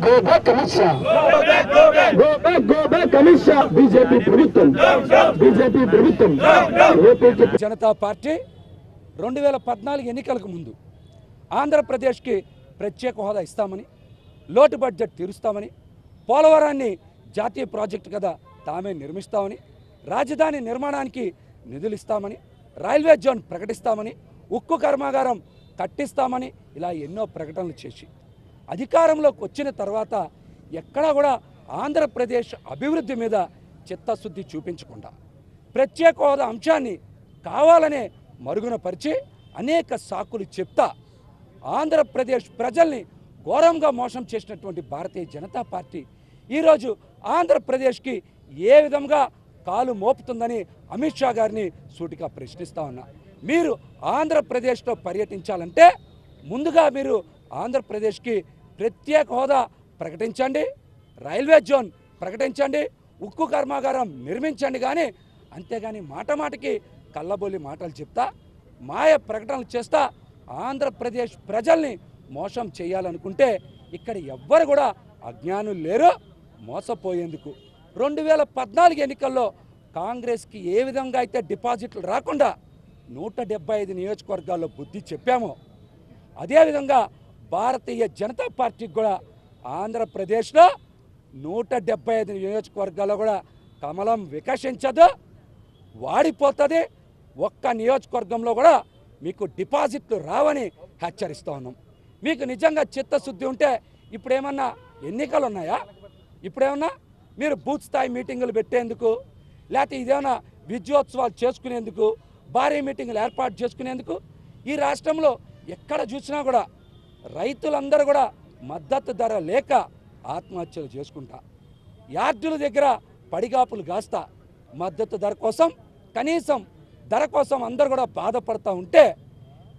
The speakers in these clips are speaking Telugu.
back Amit Shah. Go back Amit Shah. BJP ప్రభుత్వం. జనతా పార్టీ 2014 ఎన్నికలకు ముందు ఆంధ్రప్రదేశ్కి ప్రత్యేక హోదా ఇస్తామని, లోటు బడ్జెట్ తీరుస్తామని, పోలవరాన్ని జాతీయ ప్రాజెక్టు కదా తామే నిర్మిస్తామని, రాజధాని నిర్మాణానికి నిధులు ఇస్తామని, రైల్వే జోన్ ప్రకటిస్తామని, ఉక్కు కర్మాగారం కట్టిస్తామని ఇలా ఎన్నో ప్రకటనలు చేసి అధికారంలోకి వచ్చిన తర్వాత ఎక్కడా కూడా ఆంధ్రప్రదేశ్ అభివృద్ధి మీద చిత్తశుద్ధి చూపించకుండా ప్రత్యేక హోదా అంశాన్ని కావాలనే మరుగున పరిచి అనేక సాకులు చెప్తా ఆంధ్రప్రదేశ్ ప్రజల్ని ఘోరంగా మోసం చేసినటువంటి భారతీయ జనతా పార్టీ ఈరోజు ఆంధ్రప్రదేశ్కి ఏ విధంగా కాలు మోపుతుందని అమిత్ షా గారిని సూటిగా ప్రశ్నిస్తా ఉన్నా. మీరు ఆంధ్రప్రదేశ్లో పర్యటించాలంటే ముందుగా మీరు ఆంధ్రప్రదేశ్కి ప్రత్యేక హోదా ప్రకటించండి, రైల్వే జోన్ ప్రకటించండి, ఉక్కు కర్మాగారం నిర్మించండి. కానీ అంతేగాని మాటకి కళ్ళబొల్లి మాటలు చెప్తా మాయ ప్రకటనలు చేస్తా ఆంధ్రప్రదేశ్ ప్రజల్ని మోసం చేయాలనుకుంటే ఇక్కడ ఎవ్వరు కూడా అజ్ఞానులు లేరు మోసపోయేందుకు. 2014 ఎన్నికల్లో కాంగ్రెస్కి ఏ విధంగా అయితే డిపాజిట్లు రాకుండా 175 నియోజకవర్గాల్లో బుద్ధి చెప్పామో అదేవిధంగా భారతీయ జనతా పార్టీకి కూడా ఆంధ్రప్రదేశ్లో 175 నియోజకవర్గాల్లో కూడా కమలం వికసించదు, వాడిపోతుంది. ఒక్క నియోజకవర్గంలో కూడా మీకు డిపాజిట్లు రావని హెచ్చరిస్తూ ఉన్నాం. మీకు నిజంగా చిత్తశుద్ధి ఉంటే ఇప్పుడేమన్నా ఎన్నికలు ఉన్నాయా? ఇప్పుడేమన్నా మీరు బూత్ స్థాయి మీటింగులు పెట్టేందుకు, లేకపోతే ఇదేమన్నా విద్యోత్సవాలు చేసుకునేందుకు, భారీ మీటింగులు ఏర్పాటు చేసుకునేందుకు ఈ రాష్ట్రంలో ఎక్కడ చూసినా కూడా రైతులందరూ కూడా మద్దతు ధర లేక ఆత్మహత్యలు చేసుకుంటా, యార్డుల దగ్గర పడిగాపులు గాస్తా మద్దతు ధర కోసం, కనీసం ధర కోసం అందరూ కూడా బాధపడుతూ ఉంటే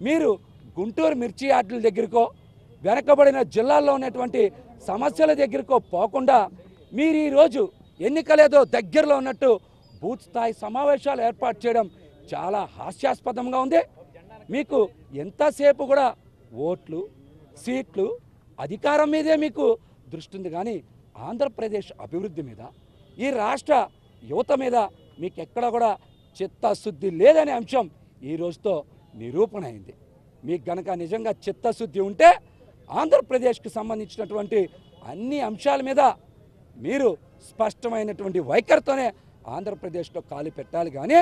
మీరు గుంటూరు మిర్చి యార్డుల దగ్గరకో వెనకబడిన జిల్లాల్లో ఉన్నటువంటి సమస్యల దగ్గరకో పోకుండా మీరు ఈరోజు ఎన్నికలేదో దగ్గరలో ఉన్నట్టు బూత్ స్థాయి సమావేశాలు ఏర్పాటు చేయడం చాలా హాస్యాస్పదంగా ఉంది. మీకు ఎంతసేపు కూడా ఓట్లు, సీట్లు, అధికారం మీదే మీకు దృష్టి ఉంది. కానీ ఆంధ్రప్రదేశ్ అభివృద్ధి మీద, ఈ రాష్ట్ర యువత మీద మీకు ఎక్కడ కూడా చిత్తశుద్ధి లేదనే అంశం ఈ రోజుతో నిరూపణ అయింది. మీకు గనక నిజంగా చిత్తశుద్ధి ఉంటే ఆంధ్రప్రదేశ్కి సంబంధించినటువంటి అన్ని అంశాల మీద మీరు స్పష్టమైనటువంటి వైఖరితోనే ఆంధ్రప్రదేశ్లో కాలు పెట్టాలి. కానీ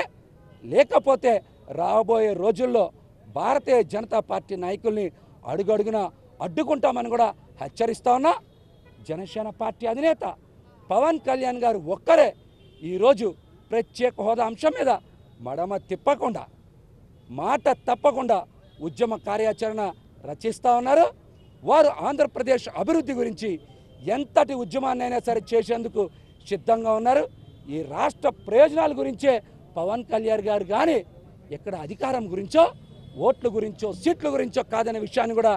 లేకపోతే రాబోయే రోజుల్లో భారతీయ జనతా పార్టీ నాయకుల్ని అడుగడుగున అడ్డుకుంటామని కూడా హెచ్చరిస్తా ఉన్నా. జనసేన పార్టీ అధినేత పవన్ కళ్యాణ్ గారు ఒక్కరే ఈరోజు ప్రత్యేక హోదా అంశం మీద మడమ తిప్పకుండా, మాట తప్పకుండా ఉద్యమ కార్యాచరణ రచిస్తూ ఉన్నారు. వారు ఆంధ్రప్రదేశ్ అభివృద్ధి గురించి ఎంతటి ఉద్యమాన్నైనా సరే చేసేందుకు సిద్ధంగా ఉన్నారు. ఈ రాష్ట్ర ప్రయోజనాల గురించే పవన్ కళ్యాణ్ గారు కానీ ఇక్కడ అధికారం గురించో, ఓట్ల గురించో, సీట్ల గురించో కాదనే విషయాన్ని కూడా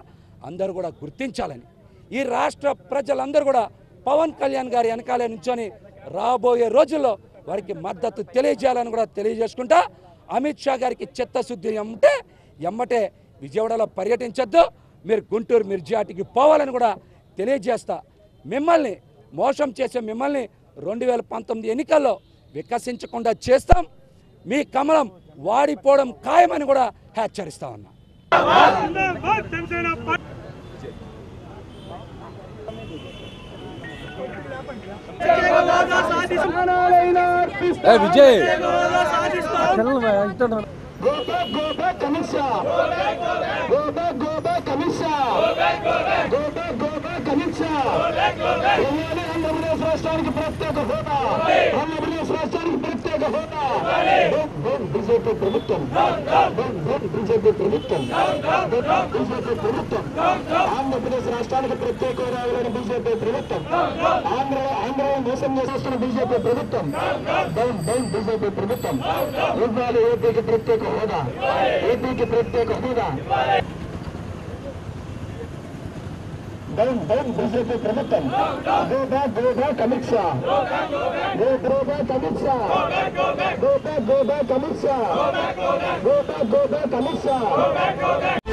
అందరూ కూడా గుర్తించాలని, ఈ రాష్ట్ర ప్రజలందరూ కూడా పవన్ కళ్యాణ్ గారి వెనకాలే నుంచొని రాబోయే రోజుల్లో వారికి మద్దతు తెలియజేయాలని కూడా తెలియజేసుకుంటా, అమిత్ షా గారికి చిత్తశుద్ధి ఉంటే ఎమ్మటే విజయవాడలో పర్యటించొద్దు, మీరు గుంటూరు మిర్జియాటికి పోవాలని కూడా తెలియజేస్తా. మిమ్మల్ని మోసం చేసే మిమ్మల్ని 2019 ఎన్నికల్లో వికసించకుండా చేస్తాం. మీ కమలం వాడిపోవడం ఖాయమని కూడా హెచ్చరిస్తా ఉన్నా. Vijay Go back Amit Shah. Go back Amit Shah. Go back Amit Shah. Andhra Pradesh రాష్ట్రానికి ప్రత్యేక హోదా, ఆంధ్రప్రదేశ్ రాష్ట్రానికి ప్రత్యేక హోదా. బీజేపీ ప్రభుత్వం, బీజేపీ ప్రభుత్వం, బీజేపీ ప్రభుత్వం, ఆంధ్రప్రదేశ్ రాష్ట్రానికి ప్రత్యేక హోదా ఇవ్వని బీజేపీ ప్రభుత్వం, ఆంధ్రలో మోసం చేస్తున్న బీజేపీ ప్రభుత్వం, బీజేపీ ప్రభుత్వం ఇవ్వాలి ఏపీకి ప్రత్యేక హోదా, ఏపీకి ప్రత్యేక హోదా. బీజేపీ ప్రభుత్వం. Go back Amit Shah. Go back Amit Shah. Go back Amit Shah. Go back Amit Shah.